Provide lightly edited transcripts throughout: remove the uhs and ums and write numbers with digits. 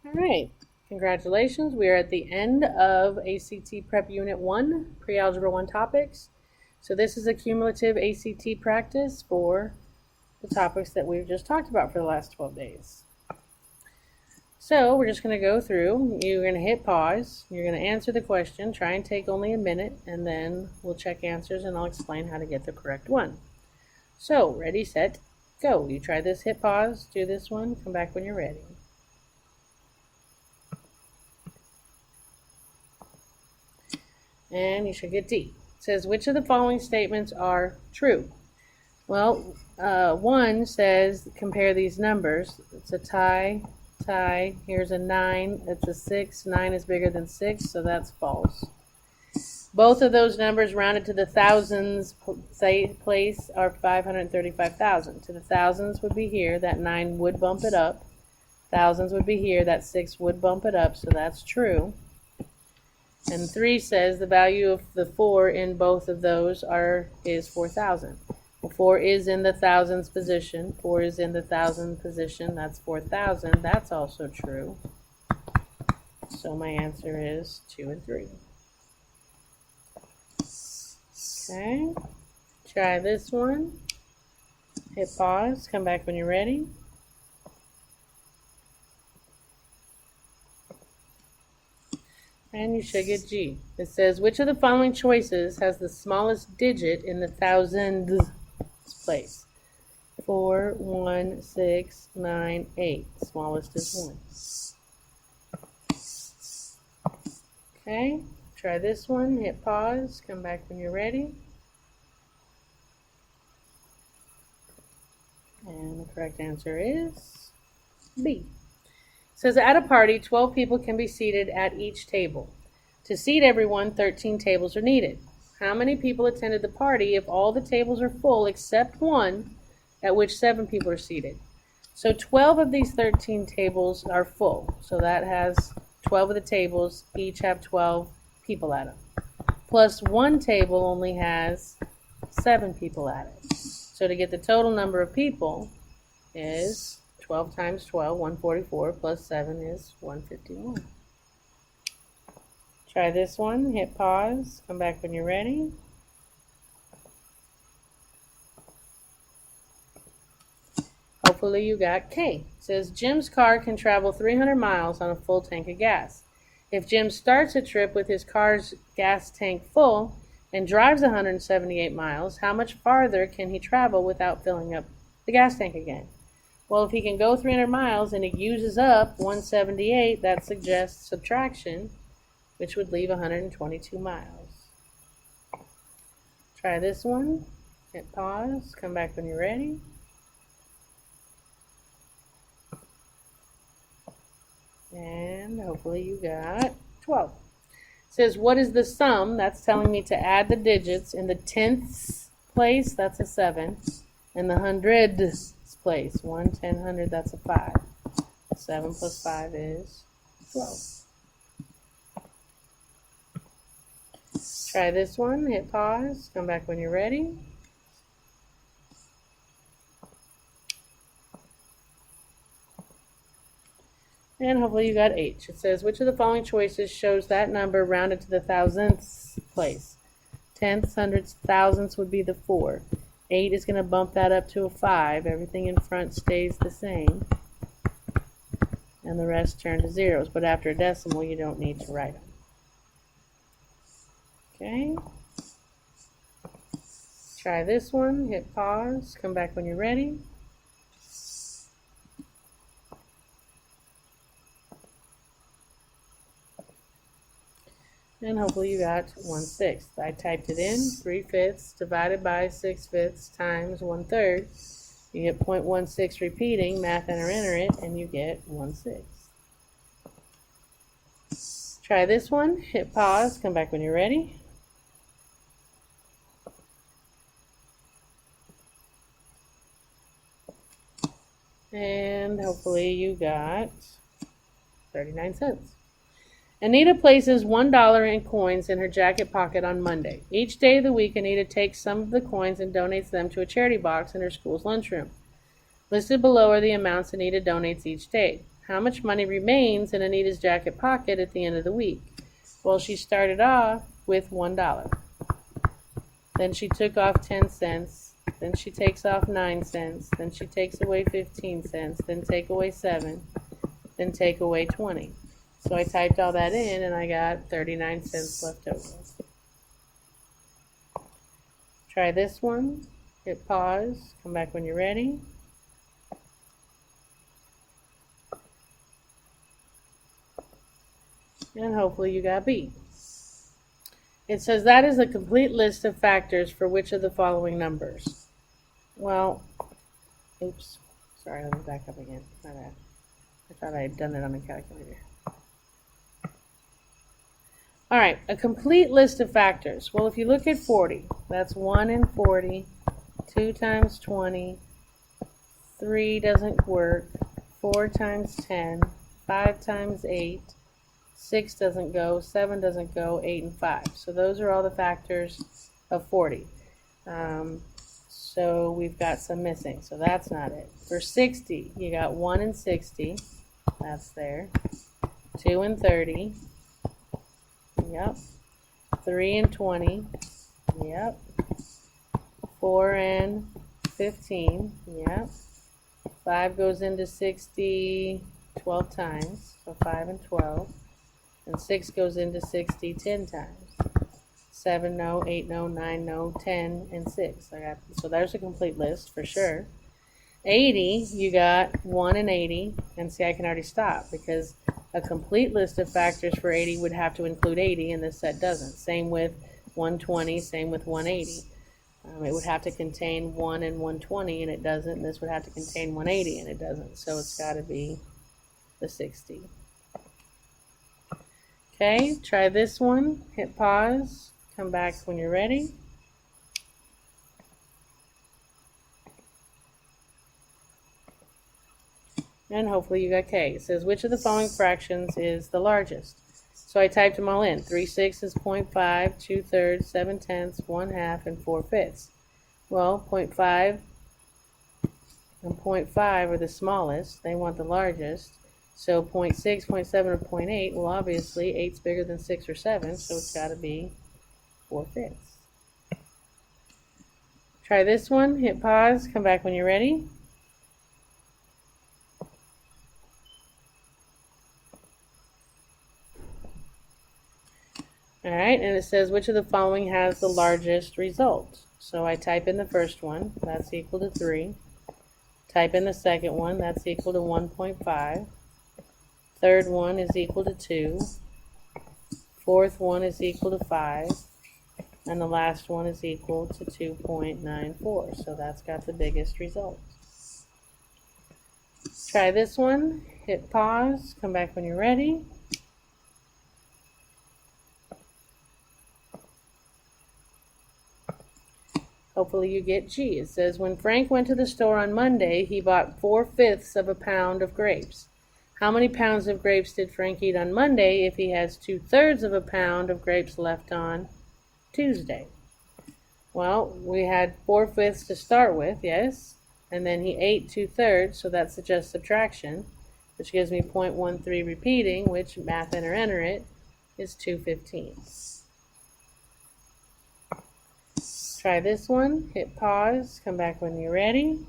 All right, congratulations. We are at the end of ACT Prep Unit 1, Pre-Algebra 1 topics. So this is a cumulative ACT practice for the topics that we've just talked about for the last 12 days. So we're just going to go through. You're going to hit pause. You're going to answer the question. Try and take only a minute, and then we'll check answers, and I'll explain how to get the correct one. So, ready, set, go. You try this, hit pause, do this one, come back when you're ready. And you should get D. It says, which of the following statements are true? Well, 1 says, compare these numbers. It's a tie. Here's a 9. It's a 6. 9 is bigger than 6, so that's false. Both of those numbers rounded to the thousands place are 535,000. To the thousands would be here. That 9 would bump it up. Thousands would be here. That 6 would bump it up, so that's true. And 3 says the value of the 4 in both of those is 4,000. Well, 4 is in the thousands position. 4 is in the thousand position. That's 4,000. That's also true. So my answer is 2 and 3. Okay. Try this one. Hit pause. Come back when you're ready. And you should get G. It says, which of the following choices has the smallest digit in the thousands place? 4, 1, 6, 9, 8. Smallest is 1. Okay, try this one. Hit pause. Come back when you're ready. And the correct answer is B. It says, at a party, 12 people can be seated at each table. To seat everyone, 13 tables are needed. How many people attended the party if all the tables are full except one at which 7 people are seated? So 12 of these 13 tables are full. So that has 12 of the tables, each have 12 people at them. Plus one table only has 7 people at it. So to get the total number of people is 12 times 12, 144, plus 7 is 151. Try this one, hit pause, come back when you're ready. Hopefully you got K. It says, Jim's car can travel 300 miles on a full tank of gas. If Jim starts a trip with his car's gas tank full and drives 178 miles, how much farther can he travel without filling up the gas tank again? Well, if he can go 300 miles and he uses up 178, that suggests subtraction, which would leave 122 miles. Try this one. Hit pause. Come back when you're ready. And hopefully you got 12. It says, what is the sum? That's telling me to add the digits. In the tenths place, that's a 7. In the hundredths place, 1, 10, 100, that's a 5. 7 plus 5 is 12. Try this one, hit pause, come back when you're ready. And hopefully you got H. It says, which of the following choices shows that number rounded to the thousandths place? Tenths, hundredths, thousandths would be the 4. 8 is going to bump that up to a 5. Everything in front stays the same. And the rest turn to zeros. But after a decimal, you don't need to write them. Okay. Try this one. Hit pause. Come back when you're ready. And hopefully you got 1/6. I typed it in. 3/5 divided by 6/5 times 1/3. You get 0.16 repeating. Math enter it, and you get 1/6. Try this one. Hit pause. Come back when you're ready. And hopefully you got 39 cents. Anita places $1 in coins in her jacket pocket on Monday. Each day of the week, Anita takes some of the coins and donates them to a charity box in her school's lunchroom. Listed below are the amounts Anita donates each day. how much money remains in Anita's jacket pocket at the end of the week? Well, she started off with $1. Then she took off 10 cents. Then she takes off 9 cents. Then she takes away 15 cents. Then take away 7. Then take away 20. So I typed all that in and I got 39 cents left over. Try this one. Hit pause. Come back when you're ready. And hopefully you got B. It says that is a complete list of factors for which of the following numbers. Well, oops. Sorry, let me back up again. My bad. I thought I had done it on the calculator. All right, a complete list of factors. Well, if you look at 40, that's 1 and 40, 2 times 20, 3 doesn't work, 4 times 10, 5 times 8, 6 doesn't go, 7 doesn't go, 8 and 5. So those are all the factors of 40. So we've got some missing, so that's not it. For 60, you got 1 and 60, that's there, 2 and 30, yep, 3 and 20, yep, 4 and 15, yep, 5 goes into 60 12 times, so 5 and 12, and 6 goes into 60 10 times. 7 no, 8 no, 9 no, 10 and 6. So there's a complete list for sure. 80, you got 1 and 80, and see I can already stop because a complete list of factors for 80 would have to include 80 and this set doesn't. Same with 120, same with 180. It would have to contain 1 and 120 and it doesn't, and this would have to contain 180 and it doesn't, so it's got to be the 60. Okay, try this one, hit pause, come back when you're ready. And hopefully you got K. It says, which of the following fractions is the largest? So I typed them all in. 3/6, 0.5, 2/3, 7/10, 1/2, and 4/5. Well, 0.5 and 0.5 are the smallest. They want the largest. So 0.6, 0.7, or 0.8, well obviously 8's bigger than 6 or 7, so it's got to be 4/5. Try this one, hit pause, come back when you're ready. Alright, and it says which of the following has the largest result? So I type in the first one, that's equal to 3. Type in the second one, that's equal to 1.5. Third one is equal to 2. Fourth one is equal to 5. And the last one is equal to 2.94. So that's got the biggest result. Try this one, hit pause, come back when you're ready. Hopefully you get G. It says, when Frank went to the store on Monday, he bought 4/5 of a pound of grapes. How many pounds of grapes did Frank eat on Monday if he has 2/3 of a pound of grapes left on Tuesday? Well, we had 4/5 to start with, yes, and then he ate 2/3, so that's just subtraction, which gives me 0.13 repeating, which, math enter it, is 2/15. Try this one, hit pause, come back when you're ready.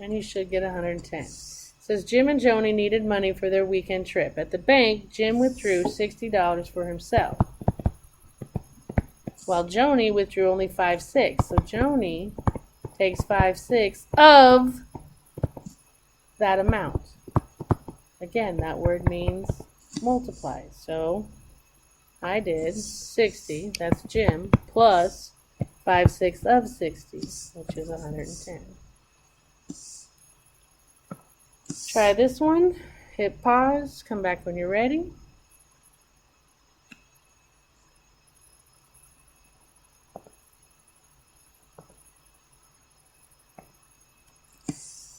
And you should get 110. It says Jim and Joni needed money for their weekend trip. At the bank, Jim withdrew $60 for himself, while Joni withdrew only 5/6. So Joni takes 5/6 of that amount. Again, that word means multiply. So I did 60, that's Jim, plus 5/6 of 60, which is 110. Try this one, hit pause, come back when you're ready.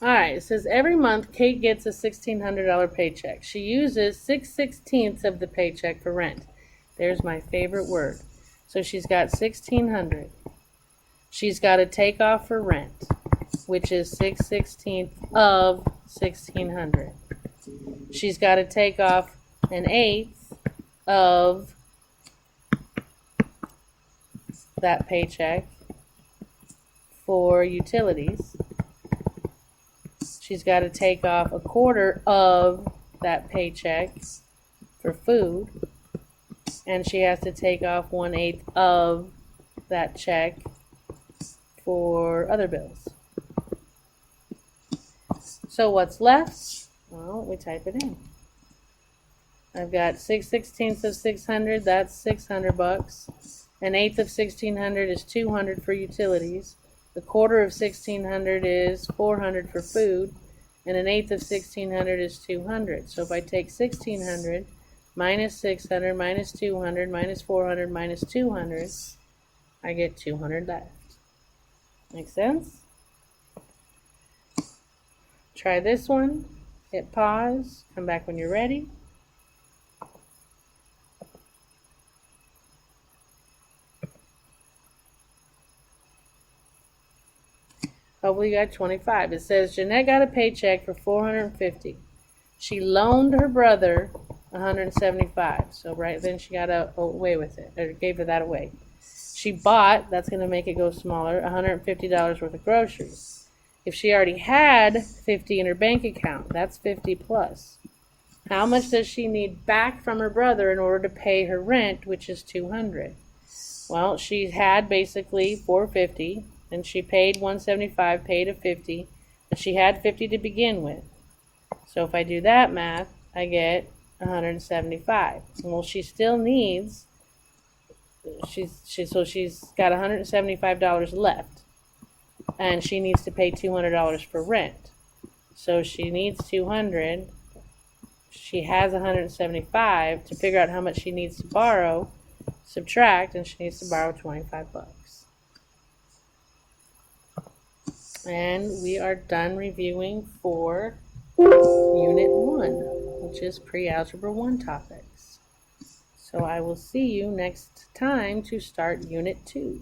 Alright, it says every month Kate gets a $1,600 paycheck. She uses 6/16 of the paycheck for rent. There's my favorite word. So she's got $1,600. She's got to take off her rent, which is 6/16 of 1,600. She's got to take off 1/8 of that paycheck for utilities. She's got to take off 1/4 of that paycheck for food, and she has to take off 1/8 of that check for other bills. So what's left? Well, we type it in. I've got 6/16 of 600, that's $600. 1/8 of 1,600 is 200 for utilities. 1/4 of 1,600 is 400 for food, and 1/8 of 1,600 is 200. So if I take 1,600 minus 600 minus 200 minus 400 minus 200, I get 200 left. Make sense? Try this one. Hit pause. Come back when you're ready. Hopefully you got 25. It says Jeanette got a paycheck for $450. She loaned her brother $175. So right then she got away with it, or gave that away. She bought, that's going to make it go smaller, $150 worth of groceries. If she already had $50 in her bank account, that's 50 plus. How much does she need back from her brother in order to pay her rent, which is $200? Well, she had basically $450, and she paid $175, paid a $50, but she had $50 to begin with. So if I do that math, I get $175. Well, she still needs, so she's got $175 left, and she needs to pay $200 for rent. So she needs $200. She has $175. To figure out how much she needs to borrow, subtract, and she needs to borrow $25. And we are done reviewing for Unit 1, which is Pre-Algebra 1 topics. So I will see you next time to start Unit 2.